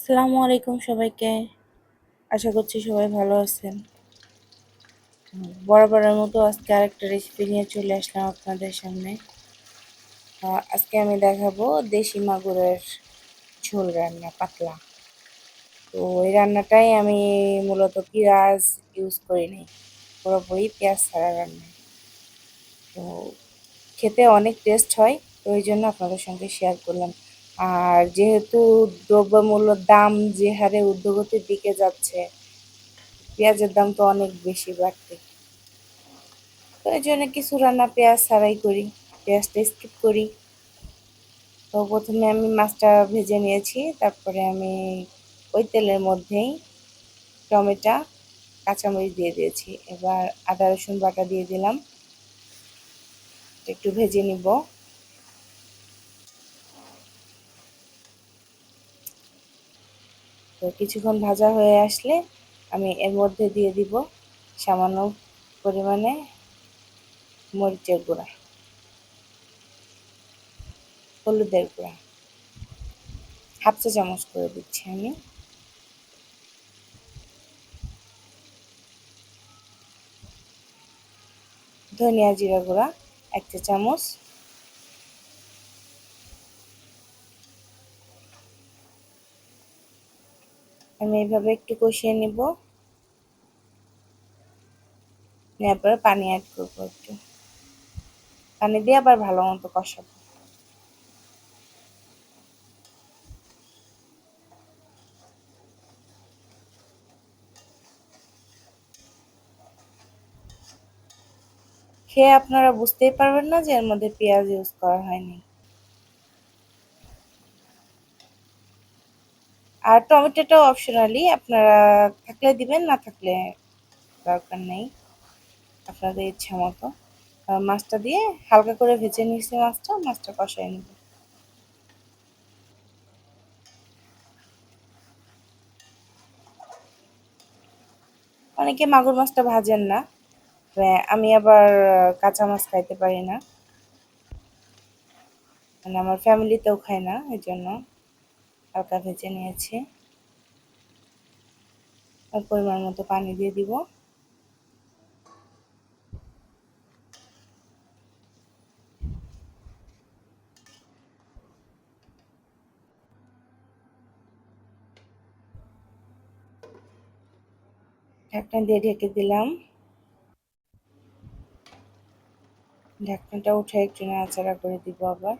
আসসালামু আলাইকুম সবাইকে। আশা করছি সবাই ভালো আছেন। বরাবরের মতো আজকে আরেকটা রেসিপি নিয়ে চলে আসলাম আপনাদের সামনে। আজকে আমি দেখাবো দেশি মাগুরের ঝোল রান্না পাতলা। তো এই রান্নাটাই আমি মূলত পেঁয়াজ ইউজ করি নাই, পুরোপুরি পেঁয়াজ ছাড়া রান্না। তো খেতে অনেক টেস্ট হয়, তো এই জন্য আপনাদের সঙ্গে শেয়ার করলাম। আর যেহেতু দ্রব্যমূল্যের দাম যে হারে ঊর্ধ্বগতির দিকে যাচ্ছে, পেঁয়াজের দাম তো অনেক বেশি বাড়তি। তো এই জন্য কিছু রান্না পেঁয়াজ ছাড়াই করি, পেঁয়াজটা স্কিপ করি। তো প্রথমে আমি মাছটা ভেজে নিয়েছি, তারপরে আমি ওই তেলের মধ্যেই টমেটো কাঁচামরিচ দিয়ে দিয়েছি। এবার আদা রসুন বাটা দিয়ে দিলাম, একটু ভেজে নিব। তো কিছুক্ষণ ভাজা হয়ে আসলে আমি এর মধ্যে দিয়ে দিব সামান্য পরিমাণে মরিচের গুঁড়া, হলুদের গুঁড়া হাফ চা চামচ করে দিচ্ছি আমি। ধনিয়া জিরা গুঁড়া 1 চা চামচ। আমি এইভাবে একটু কষিয়ে নিব, নেওয়ার পরে পানি অ্যাড করবো একটু। পানি দিয়ে আবার ভালো মতো কষাবো। খেয়ে আপনারা বুঝতেই পারবেন না যে এর মধ্যে পেঁয়াজ ইউজ করা হয়নি। আর টমেটোটাও অপশনালি, আপনারা থাকলে দিবেন, না থাকলে দরকার নেই, আপনাদের ইচ্ছা মতো। মাছটা দিয়ে হালকা করে ভেজে নিয়েছি, মাছটা কষায় নেব। অনেকে মাগুর মাছটা ভাজেন না, আমি আবার কাঁচা মাছ খাইতে পারি না, মানে আমার ফ্যামিলিতেও খায় না, এই জন্য হালকা ভেজে নিয়েছি। আর পরিমাণ মতো পানি দিয়ে দিব। ঢাকনা দিয়ে ঢেকে দিলাম। ঢাকনাটা উঠে একটু নাড়াচাড়া করে দিব আবার।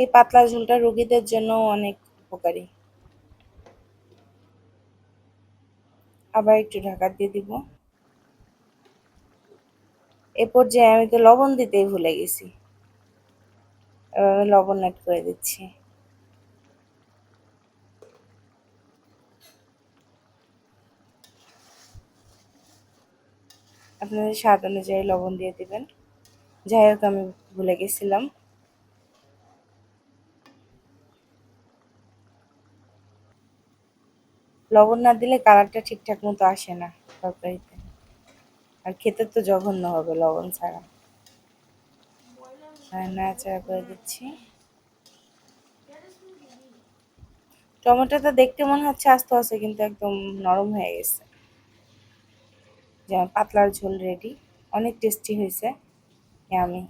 এই পাতলা ঝোলটা রোগীদের জন্য অনেক উপকারী। আবার একটু ঢাকা দিয়ে দিব। এ পর্যায়ে আমি তো লবণ দিতেই ভুলে গেছি, এবার আমি লবণ অ্যাড করে দিচ্ছি। আপনাদের স্বাদ অনুযায়ী লবণ দিয়ে দিবেন। যাই হোক, আমি ভুলে গেছিলাম। লবণ না দিলে কালারটা ঠিকঠাক মতো আসে না তরকারিতে, আর খেতে তো জঘন্য হবে লবণ ছাড়া। নাড়াচাড়া করে দিচ্ছি। টমেটোটা দেখতে মনে হচ্ছে আস্ত আছে, কিন্তু একদম নরম হয়ে গেছে। যেমন পাতলার ঝোল রেডি, অনেক টেস্টি হয়েছে, আমি